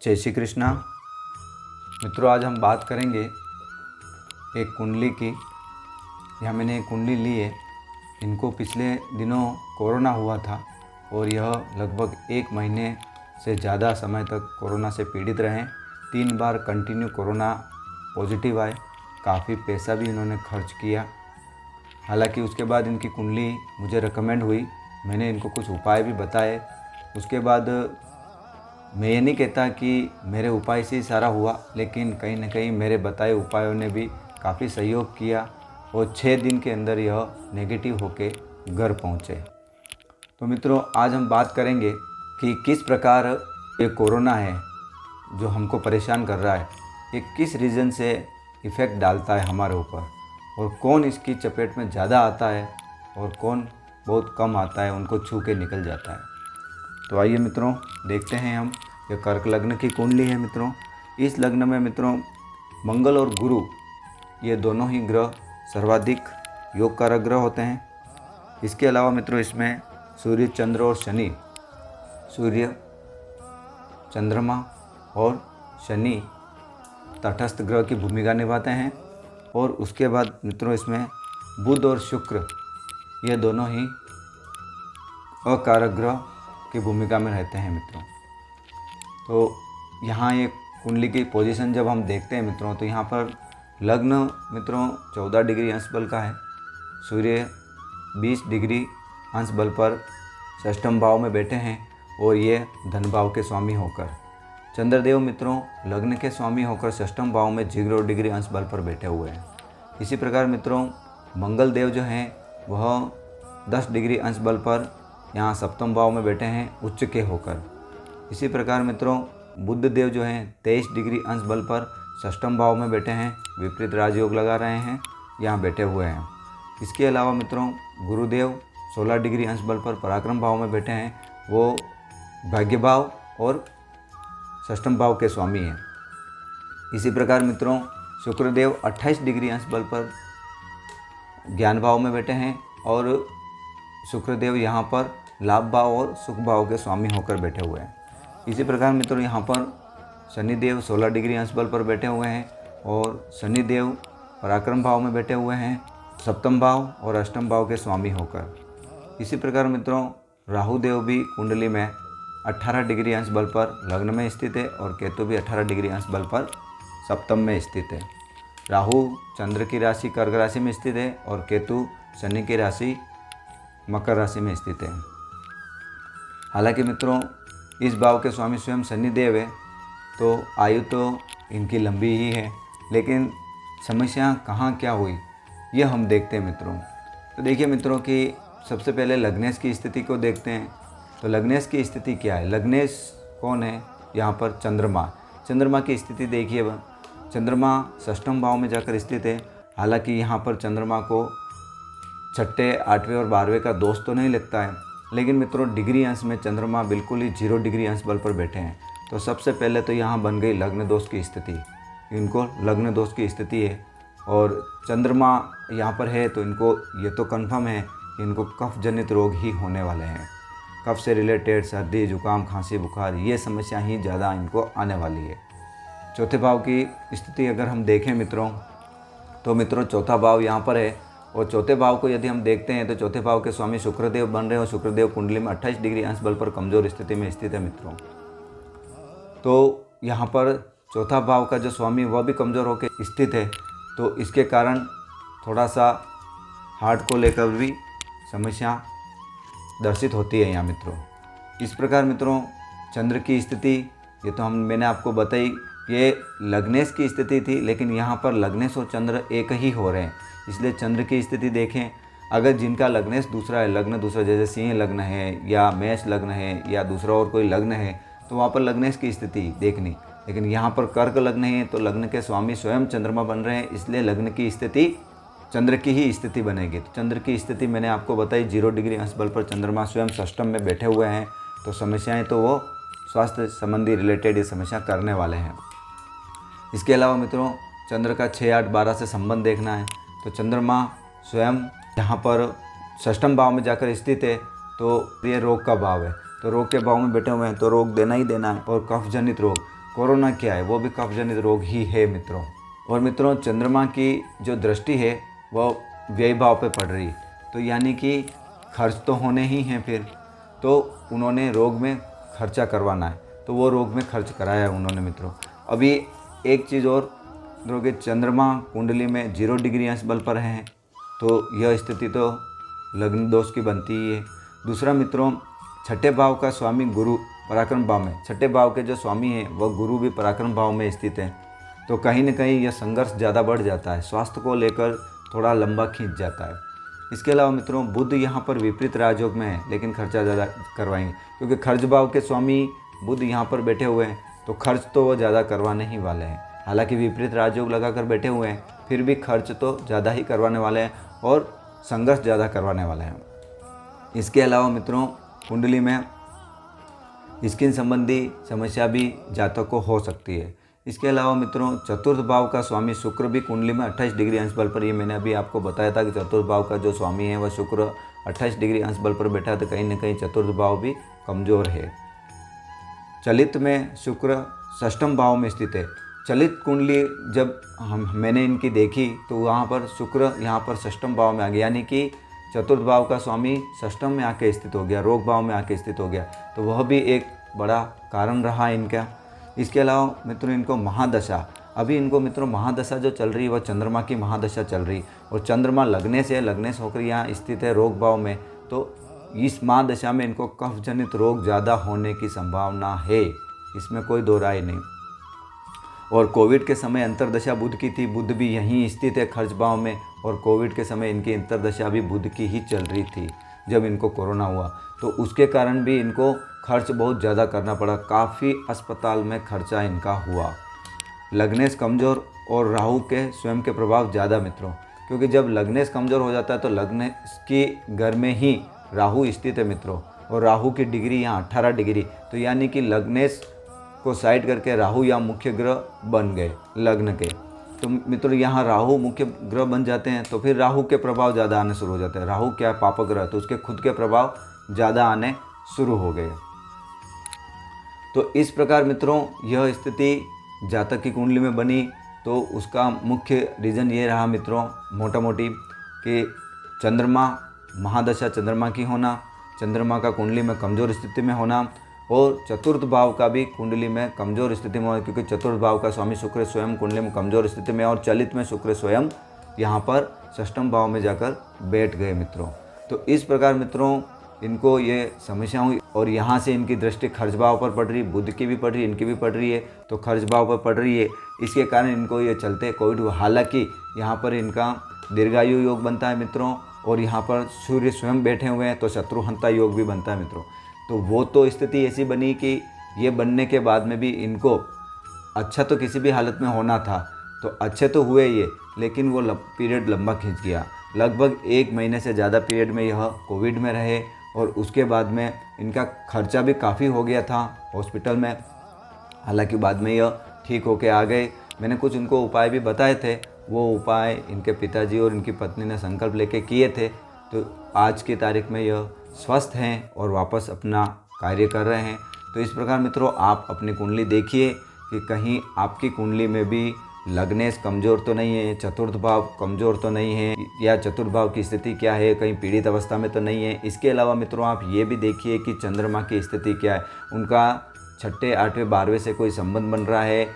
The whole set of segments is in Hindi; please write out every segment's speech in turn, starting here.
जय श्री कृष्णा। मित्रों, आज हम बात करेंगे एक कुंडली की। यहाँ मैंने एक कुंडली ली है। इनको पिछले दिनों कोरोना हुआ था और यह लगभग 1 महीने से ज़्यादा समय तक कोरोना से पीड़ित रहे। 3 बार कंटिन्यू कोरोना पॉजिटिव आए। काफ़ी पैसा भी इन्होंने खर्च किया। हालांकि उसके बाद इनकी कुंडली मुझे रिकमेंड हुई। मैंने इनको कुछ उपाय भी बताए। उसके बाद मैं ये नहीं कहता कि मेरे उपाय से ही सारा हुआ, लेकिन कहीं ना कहीं मेरे बताए उपायों ने भी काफ़ी सहयोग किया और 6 दिन के अंदर यह नेगेटिव होके घर पहुँचे। तो मित्रों, आज हम बात करेंगे कि किस प्रकार ये कोरोना है जो हमको परेशान कर रहा है, ये किस रीज़न से इफ़ेक्ट डालता है हमारे ऊपर, और कौन इसकी चपेट में ज़्यादा आता है और कौन बहुत कम आता है, उनको छू के निकल जाता है। तो आइए मित्रों, देखते हैं हम। ये कर्क लग्न की कुंडली है मित्रों। इस लग्न में मित्रों मंगल और गुरु, ये दोनों ही ग्रह सर्वाधिक योग कारक ग्रह होते हैं। इसके अलावा मित्रों इसमें सूर्य, चंद्र और शनि, सूर्य, चंद्रमा और शनि तटस्थ ग्रह की भूमिका निभाते हैं। और उसके बाद मित्रों इसमें बुध और शुक्र, ये दोनों ही अकारक ग्रह की भूमिका में रहते हैं मित्रों। तो यहाँ ये कुंडली की पोजीशन जब हम देखते हैं मित्रों, तो यहाँ पर लग्न मित्रों 14 डिग्री अंश बल का है। सूर्य 20 डिग्री अंश बल पर षष्ठम भाव में बैठे हैं और ये धन भाव के स्वामी होकर, चंद्रदेव मित्रों लग्न के स्वामी होकर षष्ठम भाव में 0 डिग्री अंश बल पर बैठे हुए हैं। इसी प्रकार मित्रों मंगल देव जो हैं वह 10 डिग्री अंश बल पर यहाँ सप्तम भाव में बैठे हैं उच्च के होकर। इसी प्रकार मित्रों बुध देव जो हैं 23 डिग्री अंश बल पर षष्ठम भाव में बैठे हैं, विपरीत राजयोग लगा रहे हैं, यहाँ बैठे हुए हैं। इसके अलावा मित्रों गुरुदेव 16 डिग्री अंश बल पर पराक्रम भाव में बैठे हैं, वो भाग्य भाव और षष्ठम भाव के स्वामी हैं। इसी प्रकार मित्रों शुक्रदेव 28 डिग्री अंश बल पर ज्ञान भाव में बैठे हैं और शुक्रदेव यहाँ पर लाभ भाव और सुख भाव के स्वामी होकर बैठे हुए हैं। इसी प्रकार मित्रों यहाँ पर शनिदेव 16 डिग्री अंश बल पर बैठे हुए हैं और शनिदेव पराक्रम भाव में बैठे हुए हैं, सप्तम भाव और अष्टम भाव के स्वामी होकर। इसी प्रकार मित्रों राहु देव भी कुंडली में 18 डिग्री अंश बल पर लग्न में स्थित है और केतु भी 18 डिग्री अंश बल पर सप्तम में स्थित है। राहु चंद्र की राशि कर्क राशि में स्थित है और केतु शनि की राशि मकर राशि में स्थित है। हालांकि मित्रों इस भाव के स्वामी स्वयं शनिदेव है, तो आयु तो इनकी लंबी ही है, लेकिन समस्या कहाँ क्या हुई ये हम देखते हैं मित्रों। तो देखिए मित्रों कि सबसे पहले लग्नेश की स्थिति को देखते हैं। तो लग्नेश की स्थिति क्या है? लग्नेश कौन है? यहाँ पर चंद्रमा। चंद्रमा की स्थिति देखिए, चंद्रमा षष्ठम भाव में जाकर स्थित है। हालांकि यहाँ पर चंद्रमा को 6ठे, 8वें और 12वें का दोष तो नहीं लगता है, लेकिन मित्रों डिग्री अंश में चंद्रमा बिल्कुल ही 0 डिग्री अंश बल पर बैठे हैं। तो सबसे पहले तो यहाँ बन गई लग्न दोष की स्थिति। इनको लग्न दोष की स्थिति है और चंद्रमा यहाँ पर है, तो इनको ये तो कन्फर्म है कि इनको कफ जनित रोग ही होने वाले हैं। कफ से रिलेटेड सर्दी, जुकाम, खांसी, बुखार, ये समस्या ही ज़्यादा इनको आने वाली है। चौथे भाव की स्थिति अगर हम देखें मित्रों, तो मित्रों चौथा भाव यहाँ पर है और चौथे भाव को यदि हम देखते हैं तो चौथे भाव के स्वामी शुक्रदेव बन रहे हैं और शुक्रदेव कुंडली में 28 डिग्री अंश बल पर कमज़ोर स्थिति में स्थित है मित्रों। तो यहाँ पर चौथा भाव का जो स्वामी वह भी कमज़ोर होकर स्थित है, तो इसके कारण थोड़ा सा हार्ट को लेकर भी समस्या दर्शित होती है यहाँ मित्रों। इस प्रकार मित्रों चंद्र की स्थिति, ये तो मैंने आपको बताई, ये लग्नेश की स्थिति थी, लेकिन यहाँ पर लग्नेश और चंद्र एक ही हो रहे हैं, इसलिए चंद्र की स्थिति देखें। अगर जिनका लग्नेश दूसरा है, लग्न दूसरा, जैसे सिंह लग्न है या मेष लग्न है या दूसरा और कोई लग्न है, तो वहाँ पर लग्नेश की स्थिति देखनी। लेकिन यहाँ पर कर्क लग्न है, तो लग्न के स्वामी स्वयं चंद्रमा बन रहे हैं, इसलिए लग्न की स्थिति चंद्र की ही स्थिति बनेगी। तो चंद्र की स्थिति मैंने आपको बताई, 0 डिग्री अंश बल पर चंद्रमा स्वयं षष्ठम में बैठे हुए हैं, तो समस्याएँ तो वो स्वास्थ्य संबंधी रिलेटेड ये समस्या करने वाले हैं। इसके अलावा मित्रों चंद्र का 6, 8, 12 से संबंध देखना है। तो चंद्रमा स्वयं यहाँ पर षष्ठम भाव में जाकर स्थित है, तो ये रोग का भाव है, तो रोग के भाव में बैठे हुए हैं, तो रोग देना ही देना है। और कफ जनित रोग, कोरोना क्या है, वो भी कफ जनित रोग ही है मित्रों। और मित्रों चंद्रमा की जो दृष्टि है वह व्यय भाव पे पड़ रही, तो यानी कि खर्च तो होने ही हैं, फिर तो उन्होंने रोग में खर्चा करवाना है, तो वो रोग में खर्च कराया है उन्होंने मित्रों। अभी एक चीज़ और देखोगे, चंद्रमा कुंडली में 0 डिग्री अंश बल पर हैं, तो यह स्थिति तो लग्न दोष की बनती ही है। दूसरा मित्रों, छठे भाव का स्वामी गुरु पराक्रम भाव में, छठे भाव के जो स्वामी हैं वह गुरु भी पराक्रम भाव में स्थित है, तो कहीं ना कहीं यह संघर्ष ज़्यादा बढ़ जाता है, स्वास्थ्य को लेकर थोड़ा लंबा खींच जाता है। इसके अलावा मित्रों बुध यहाँ पर विपरीत राजयोग में है, लेकिन खर्चा ज़्यादा करवाएंगे, क्योंकि खर्च भाव के स्वामी बुध यहाँ पर बैठे हुए हैं, तो खर्च तो वो ज़्यादा करवाने ही वाले हैं। हालांकि विपरीत राजयोग लगा कर बैठे हुए हैं, फिर भी खर्च तो ज़्यादा ही करवाने वाले हैं और संघर्ष ज़्यादा करवाने वाले हैं। इसके अलावा मित्रों कुंडली में स्किन संबंधी समस्या भी जातक को हो सकती है। इसके अलावा मित्रों चतुर्थ भाव का स्वामी शुक्र भी कुंडली में 28 डिग्री अंश बल पर, ये मैंने अभी आपको बताया था कि चतुर्थ भाव का जो स्वामी है वह शुक्र 28 डिग्री अंश बल पर बैठा है, तो कहीं ना कहीं चतुर्थ भाव भी कमज़ोर है। चलित में शुक्र षष्ठम भाव में स्थित है। चलित कुंडली जब मैंने इनकी देखी तो वहाँ पर शुक्र यहाँ पर षष्ठम भाव में आ गया, यानी कि चतुर्थ भाव का स्वामी षष्ठम में आके स्थित हो गया, रोग भाव में आके स्थित हो गया, तो वह भी एक बड़ा कारण रहा इनका। इसके अलावा मित्रों इनको महादशा, अभी इनको मित्रों महादशा जो चल रही है वह चंद्रमा की महादशा चल रही, और चंद्रमा लग्नेश होकर यहाँ स्थित है रोग भाव में, तो इस महादशा में इनको कफ जनित रोग ज़्यादा होने की संभावना है, इसमें कोई दो राय नहीं। और कोविड के समय अंतर्दशा बुध की थी, बुध भी यहीं स्थित है खर्च भाव में, और कोविड के समय इनकी अंतर्दशा भी बुध की ही चल रही थी जब इनको कोरोना हुआ, तो उसके कारण भी इनको खर्च बहुत ज़्यादा करना पड़ा, काफ़ी अस्पताल में खर्चा इनका हुआ। लग्नेश कमज़ोर और राहु के स्वयं के प्रभाव ज़्यादा मित्रों, क्योंकि जब लग्नेश कमज़ोर हो जाता है तो लग्नेश की घर में ही राहु स्थित है मित्रों, और राहु की डिग्री यहाँ 18 डिग्री, तो यानी कि लग्नेश को साइड करके राहु या मुख्य ग्रह बन गए लग्न के, तो मित्रों यहाँ राहु मुख्य ग्रह बन जाते हैं, तो फिर राहु के प्रभाव ज़्यादा आने शुरू हो जाते हैं। राहु क्या है, पाप ग्रह, तो उसके खुद के प्रभाव ज़्यादा आने शुरू हो गए। तो इस प्रकार मित्रों यह स्थिति जातक की कुंडली में बनी, तो उसका मुख्य रीज़न ये रहा मित्रों मोटा मोटी कि चंद्रमा महादशा चंद्रमा की होना, चंद्रमा का कुंडली में कमज़ोर स्थिति में होना, और चतुर्थ भाव का भी कुंडली में कमज़ोर स्थिति में होना, क्योंकि चतुर्थ भाव का स्वामी शुक्र स्वयं कुंडली में कमज़ोर स्थिति में, और चलित में शुक्र स्वयं यहाँ पर षष्ठम भाव में जाकर बैठ गए मित्रों। तो इस प्रकार मित्रों इनको ये समस्या हुई, और यहाँ से इनकी दृष्टि खर्च भाव पर पड़ रही, बुध की भी पड़ रही, इनकी भी पड़ रही है, तो खर्च भाव पर पड़ रही है, इसके कारण इनको ये चलते कोविड हुआ। हालांकि यहाँ पर इनका दीर्घायु योग बनता है मित्रों, और यहाँ पर सूर्य स्वयं बैठे हुए हैं, तो शत्रुहंता योग भी बनता है मित्रों। तो वो तो स्थिति ऐसी बनी कि ये बनने के बाद में भी इनको अच्छा तो किसी भी हालत में होना था, तो अच्छे तो हुए ये, लेकिन वो पीरियड लंबा खींच गया, लगभग 1 महीने से ज़्यादा पीरियड में यह कोविड में रहे, और उसके बाद में इनका खर्चा भी काफ़ी हो गया था हॉस्पिटल में। हालांकि बाद में यह ठीक होके आ गए। मैंने कुछ उनको उपाय भी बताए थे, वो उपाय इनके पिताजी और इनकी पत्नी ने संकल्प लेके किए थे, तो आज की तारीख में यह स्वस्थ हैं और वापस अपना कार्य कर रहे हैं। तो इस प्रकार मित्रों आप अपनी कुंडली देखिए कि कहीं आपकी कुंडली में भी लग्नेश कमज़ोर तो नहीं है, चतुर्थ भाव कमज़ोर तो नहीं है, या चतुर्थ भाव की स्थिति क्या है, कहीं पीड़ित अवस्था में तो नहीं है। इसके अलावा मित्रों आप ये भी देखिए कि चंद्रमा की स्थिति क्या है, उनका 6ठे 8वें 12वें से कोई संबंध बन रहा है।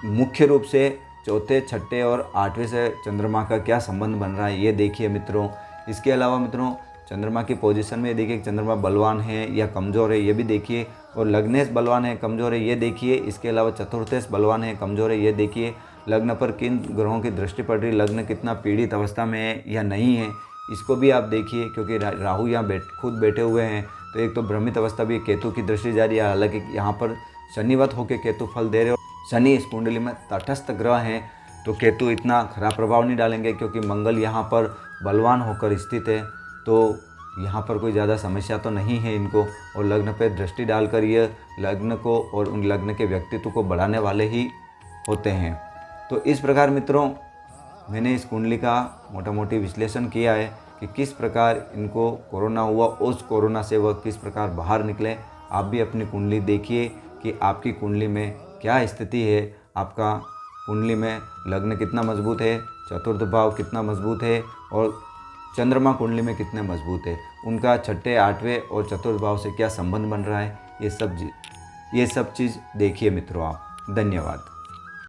मुख्य रूप से 4थे 6ठे और 8वें से चंद्रमा का क्या संबंध बन रहा है ये देखिए मित्रों। इसके अलावा मित्रों चंद्रमा की पोजीशन में देखिए कि चंद्रमा बलवान है या कमज़ोर है ये भी देखिए, और लग्नेश बलवान है कमज़ोर है ये देखिए। इसके अलावा चतुर्थेश बलवान है कमज़ोर है ये देखिए। लग्न पर किन ग्रहों की दृष्टि पड़ रही, लग्न कितना पीड़ित अवस्था में है या नहीं है, इसको भी आप देखिए, क्योंकि राहु यहाँ खुद बैठे हुए हैं, तो एक तो भ्रमित अवस्था भी, केतु की दृष्टि जा रही है। हालांकि यहाँ पर शनिवत होकर केतु फल दे रहे हो, शनि इस कुंडली में तटस्थ ग्रह हैं, तो केतु इतना खराब प्रभाव नहीं डालेंगे, क्योंकि मंगल यहाँ पर बलवान होकर स्थित है, तो यहाँ पर कोई ज़्यादा समस्या तो नहीं है इनको। और लग्न पर दृष्टि डालकर ये लग्न को और उन लग्न के व्यक्तित्व को बढ़ाने वाले ही होते हैं। तो इस प्रकार मित्रों मैंने इस कुंडली का मोटा मोटी विश्लेषण किया है कि किस प्रकार इनको कोरोना हुआ, उस कोरोना से वह किस प्रकार बाहर निकले। आप भी अपनी कुंडली देखिए कि आपकी कुंडली में क्या स्थिति है, आपका कुंडली में लग्न कितना मजबूत है, चतुर्थ भाव कितना मजबूत है और चंद्रमा कुंडली में कितने मजबूत है, उनका छठे, आठवें और चतुर्थ भाव से क्या संबंध बन रहा है, ये सब चीज़ देखिए मित्रों आप। धन्यवाद।